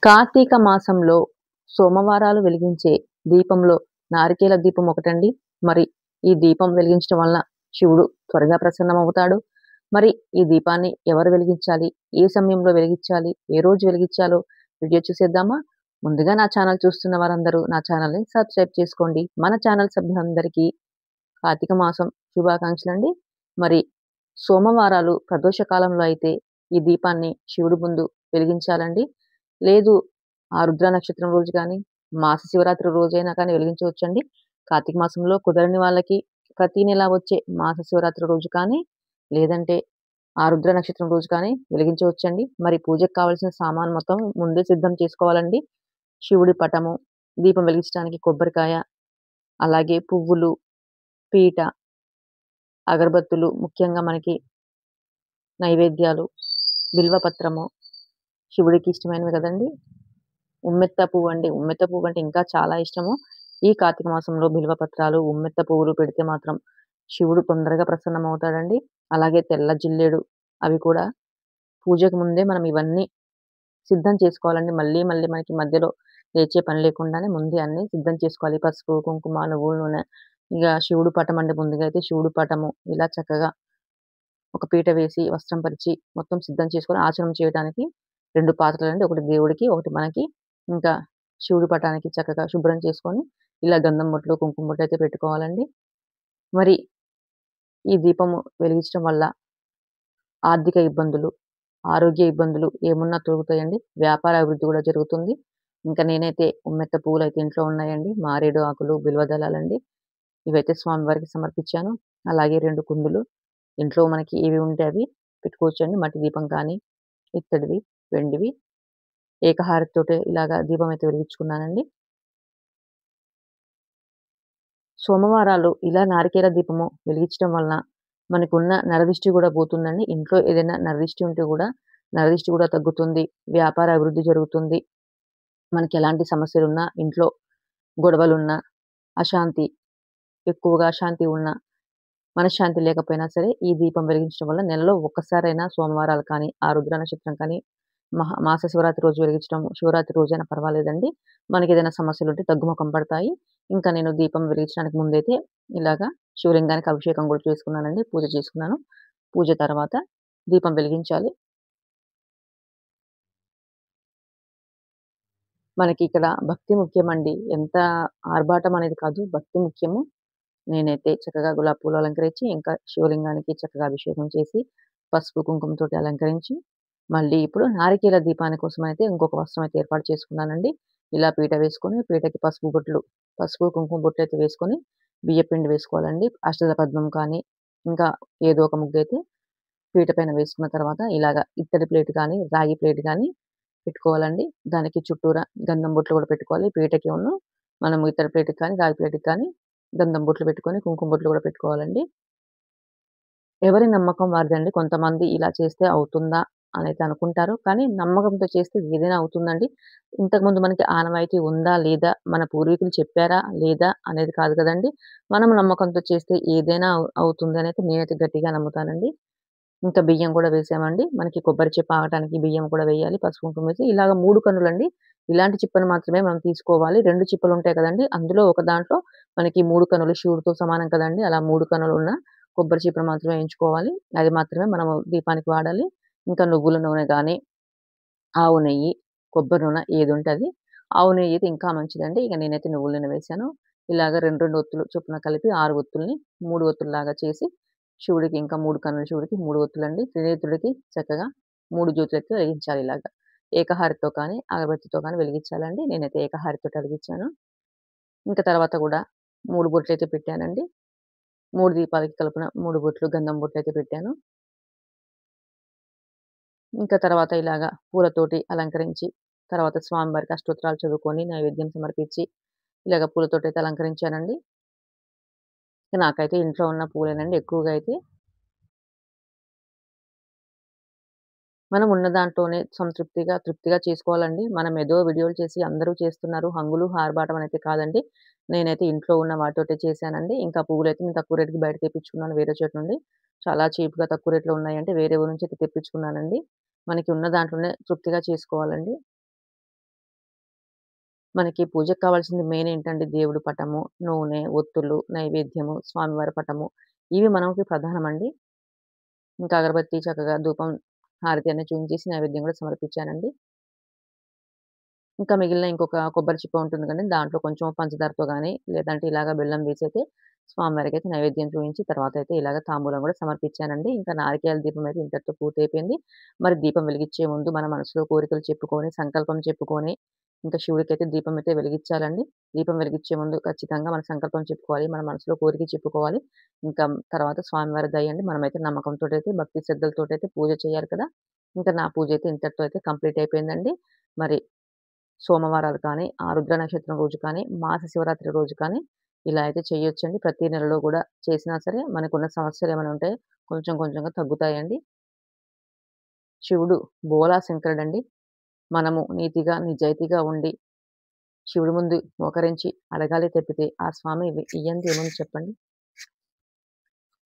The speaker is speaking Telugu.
కార్తీక మాసంలో సోమవారాలు వెలిగించే దీపంలో నారికేల దీపం ఒకటండి. మరి ఈ దీపం వెలిగించడం వలన శివుడు త్వరగా ప్రసన్నమవుతాడు. మరి ఈ దీపాన్ని ఎవరు వెలిగించాలి? ఏ సమయంలో వెలిగించాలి? ఏ రోజు వెలిగించాలో వీడియో చూసేద్దామా? ముందుగా నా ఛానల్ చూస్తున్న వారందరూ నా ఛానల్‌ని సబ్స్క్రైబ్ చేసుకోండి. మన ఛానల్ సభ్యులందరికీ కార్తీక మాసం శుభాకాంక్షలండి. మరి సోమవారాలు ప్రదోష కాలంలో అయితే ఈ దీపాన్ని శివుడి ముందు వెలిగించాలండి. లేదు ఆరుద్ర నక్షత్రం రోజు గానీ, మాస శివరాత్రి రోజైనా కానీ వెలిగించవచ్చండి. కార్తీక మాసంలో కుదరని వాళ్ళకి ప్రతి నెల వచ్చే మాస శివరాత్రి రోజు కానీ, లేదంటే ఆరుద్ర నక్షత్రం రోజు కానీ వెలిగించవచ్చండి. మరి పూజకు కావాల్సిన సామాను మొత్తం ముందే సిద్ధం చేసుకోవాలండి. శివుడి పటము, దీపం వెలిగించడానికి కొబ్బరికాయ, అలాగే పువ్వులు, పీట, అగరబత్తులు, ముఖ్యంగా మనకి నైవేద్యాలు, బిల్వపత్రము, శివుడికి ఇష్టమైనవి కదండీ! ఉమ్మెత్త పువ్వండి. ఉమ్మెత్త పువ్వంటే ఇంకా చాలా ఇష్టము. ఈ కార్తీక మాసంలో బిల్వపత్రాలు, ఉమ్మెత్త పువ్వులు పెడితే మాత్రం శివుడు తొందరగా ప్రసన్నమవుతాడండి. అలాగే తెల్ల జిల్లేడు అవి కూడా పూజకు ముందే మనం ఇవన్నీ సిద్ధం చేసుకోవాలండి. మళ్ళీ మళ్ళీ మనకి మధ్యలో లేచే పని లేకుండానే ముందే అన్నీ సిద్ధం చేసుకోవాలి. పసుపు, కుంకుమ, నువ్వుల నూనె, ఇగ శివుడు పటం అండి. ముందుగా అయితే శివుడు పటము ఇలా చక్కగా ఒక పీట వేసి, వస్త్రం పరిచి మొత్తం సిద్ధం చేసుకొని ఆచమనం చేయటానికి 2 పాత్రలండి. ఒకటి దేవుడికి, ఒకటి మనకి. ఇంకా శివుడి పటానికి చక్కగా శుభ్రం చేసుకొని, ఇలా గంధం బొట్లు, కుంకుమ బొట్లు అయితే పెట్టుకోవాలండి. మరి ఈ దీపము వెలిగించడం వల్ల ఆర్థిక ఇబ్బందులు, ఆరోగ్య ఇబ్బందులు ఏమున్నా తొలగుతాయండి. వ్యాపార అభివృద్ధి కూడా జరుగుతుంది. ఇంకా నేనైతే ఉమ్మెత్త పువ్వులైతే ఇంట్లో ఉన్నాయండి. మారేడు ఆకులు, బిల్వ దళాలండి. ఇవైతే స్వామివారికి సమర్పించాను. అలాగే 2 కుందులు. ఇంట్లో మనకి ఏవి ఉంటే అవి పెట్టుకోవచ్చండి. మట్టి దీపం కానీ, ఇత్తడివి, వెండివి. ఏకహారతితోటే ఇలాగా దీపం అయితే వెలిగించుకున్నానండి. సోమవారాలు ఇలా నారికేల దీపము వెలిగించడం వలన మనకున్న నరదిష్టి గూడా పోతుందండి. ఇంట్లో ఏదైనా నరదిష్టి ఉంటే గూడా నరదిష్టి గూడా తగ్గుతుంది. వ్యాపార అభివృద్ధి జరుగుతుంది. మనకెలాంటి సమస్యలున్నా, ఇంట్లో గొడవలున్నా, అశాంతి ఎక్కువగా అశాంతి ఉన్నా, మనశ్శాంతి లేకపోయినా సరే ఈ దీపం వెలిగించడం వల్ల నెలలో ఒక్కసారైనా సోమవారాలు కానీ, ఆరుద్ర నక్షత్రం కానీ, మాస శివరాత్రి రోజు వెలిగించడం, శివరాత్రి రోజైనా పర్వాలేదండి. మనకేదైనా సమస్యలుంటే తగ్గుముఖం పడతాయి. ఇంకా నేను దీపం వెలిగించడానికి ముందైతే ఇలాగా శివలింగానికి అభిషేకం కూడా చేసుకున్నానండి. పూజ చేసుకున్నాను. పూజ తర్వాత దీపం వెలిగించాలి. మనకిక్కడ భక్తి ముఖ్యమండి. ఎంత ఆర్భాటం అనేది కాదు, భక్తి ముఖ్యము. నేనైతే చక్కగా గులాబీ పూలు అలంకరించి, ఇంకా శివలింగానికి చక్కగా అభిషేకం చేసి, పసుపు, కుంకుమతోటి అలంకరించి, మళ్ళీ ఇప్పుడు నారికేల దీపాని కోసమయితే ఇంకొక వస్త్రం అయితే ఏర్పాటు చేసుకున్నానండి. ఇలా పీట వేసుకొని, పీటకి పసుపు బొట్లు, పసుపు, కుంకుమ బొట్లయితే వేసుకొని, బియ్యపిండి వేసుకోవాలండి. అష్టదళ పద్మం కానీ, ఇంకా ఏదో ఒక ముగ్గయితే పీట పైన వేసుకున్న తర్వాత ఇలాగ ఇత్తడి ప్లేట్ గానీ, రాగి ప్లేట్ గానీ పెట్టుకోవాలండి. దానికి చుట్టూరా గంధం బొట్లు కూడా పెట్టుకోవాలి. పీటకిను మనం ఇత్తడి ప్లేట్‌కి కానీ, రాగి ప్లేట్‌కి కానీ గంధం బొట్లు పెట్టుకొని, కుంకుమ బొట్లు కూడా పెట్టుకోవాలండి. ఎవరి నమ్మకం వారిదండి. కొంతమంది ఇలా చేస్తే అవుతుందా అనైతే అనుకుంటారు. కానీ నమ్మకంతో చేస్తే ఏదైనా అవుతుందండి. ఇంతకుముందు మనకి ఆనవాయితీ ఉందా? లేదా? మన పూర్వీకులు చెప్పారా? లేదా? అనేది కాదు కదండీ! మనం నమ్మకంతో చేస్తే ఏదైనా అవుతుంది అనైతే నేనైతే గట్టిగా నమ్ముతానండి. ఇంకా బియ్యం కూడా వేసామండి. మనకి కొబ్బరి చిప్ప ఆగటానికి బియ్యం కూడా వేయాలి. పసుపు, కుంకుమ వేసి ఇలాగ 3 కన్నులండి. ఇలాంటి చిప్పను మాత్రమే మనం తీసుకోవాలి. 2 చిప్పలుంటాయి కదండీ! అందులో ఒక దాంట్లో మనకి 3 కన్నులు శివుడితో సమానం కదండీ! అలా 3 కన్నులున్న కొబ్బరి చిప్పను మాత్రమే ఎంచుకోవాలి. అది మాత్రమే మనము దీపానికి వాడాలి. ఇంకా నువ్వుల నూనె గానీ, ఆవు నెయ్యి, కొబ్బరి నూనె ఏదుంటే అది. ఆవు నెయ్యి అయితే ఇంకా మంచిదండి. ఇక నేనైతే నువ్వుల నూనె వేశాను. ఇలాగ 2, 2 ఒత్తులు చొప్పున కలిపి 6 ఒత్తుల్ని 3 ఒత్తుల్లాగా చేసి శివుడికి ఇంకా 3 కన్నుల శివుడికి 3 ఒత్తులండి. త్రినేత్రుడికి చక్కగా 3 జ్యోతులైతే వెలిగించాలి ఇలాగ. ఏకహారతితో కానీ, అగరబత్తితో కానీ వెలిగించాలండి. నేనైతే ఏకహారతితోటి వెలిగించాను. ఇంకా తర్వాత గూడా 3 బొట్లయితే పెట్టానండి. 3 దీపాలకి కలుపున 3 బొట్లు గంధం బొట్లయితే పెట్టాను. ఇంకా తర్వాత ఇలాగ పూలతోటి అలంకరించి, తర్వాత స్వామివారికి అష్టోత్తరాలు చదువుకొని, నైవేద్యం సమర్పించి, ఇలాగ పూలతోటైతే అలంకరించానండి. నాకైతే ఇంట్లో ఉన్న పూలేనండి ఎక్కువగా అయితే. మనం ఉన్న దాంట్లోనే సంతృప్తిగా, తృప్తిగా చేసుకోవాలండి. మనం ఏదో వీడియోలు చేసి అందరూ చేస్తున్నారు, హంగులు, ఆర్భాటం అనైతే కాదండి. నేనైతే ఇంట్లో ఉన్న వాటితోటే చేశానండి. ఇంకా పువ్వులైతే నేను తక్కువ రేట్‌కి బయట తెప్పించుకున్నాను వేరే చోట నుండి. చాలా చీప్‌గా తక్కువ రేట్‌లో ఉన్నాయంటే వేరే ఊరు నుంచి అయితే తెప్పించుకున్నానండి. మనకి ఉన్న దాంట్లోనే తృప్తిగా చేసుకోవాలండి. మనకి పూజకు కావాల్సింది మెయిన్ ఏంటంటే దేవుడి పటము, నూనె, ఒత్తులు, నైవేద్యము, స్వామివారి పటము ఇవి మనకి ప్రధానమండి. ఇంకా అగరబత్తి చక్కగా ధూపం, హారతి అన్నీ చూయించేసి నైవేద్యం గూడా సమర్పించానండి. ఇంకా మిగిలిన ఇంకొక కొబ్బరి చిప్ప ఉంటుంది కదండీ! దాంట్లో కొంచెం పంచదారతో గాని, లేదంటే ఇలాగ బెల్లం వేసైతే స్వామివారికైతే నైవేద్యం చూయించి తర్వాతైతే ఇలాగ తాంబూలం గూడా సమర్పించానండి. ఇంకా నారికేళ దీపం అయితే ఇంతటితో పూర్తయిపోయింది. మరి దీపం వెలిగిచ్చే ముందు మన మనసులో కోరికలు చెప్పుకొని, సంకల్పం చెప్పుకొని, ఇంకా శివుడికైతే దీపం అయితే వెలిగిచ్చాలండి. దీపం వెలిగిచ్చే ముందు ఖచ్చితంగా మన సంకల్పం చెప్పుకోవాలి. మన మనసులో కోరిక చెప్పుకోవాలి. ఇంకా తర్వాత స్వామివారి దయ అండి. మనమైతే నమ్మకంతోటైతే, భక్తి శ్రద్ధలతోటైతే పూజ చేయాలి కదా! ఇంకా నా పూజ అయితే ఇంతటితో అయితే కంప్లీట్ అయిపోయిందండి. మరి సోమవారాలు కానీ, ఆరుద్ర నక్షత్రం రోజు కానీ, మాస శివరాత్రి రోజు కానీ, ఇలా అయితే చేయొచ్చండి. ప్రతి నెలలో గూడా చేసినా సరే మనకున్న సమస్యలేమైనా ఉంటే కొంచెం కొంచెంగా తగ్గుతాయండి. శివుడు భోలా శంకరుడండి. మనము నీతిగా, నిజాయితీగా ఉండి శివుడి ముందు మోకరించి అడగాలి తప్పితే ఆ స్వామి ఇయ్యంది ఏముంది చెప్పండి?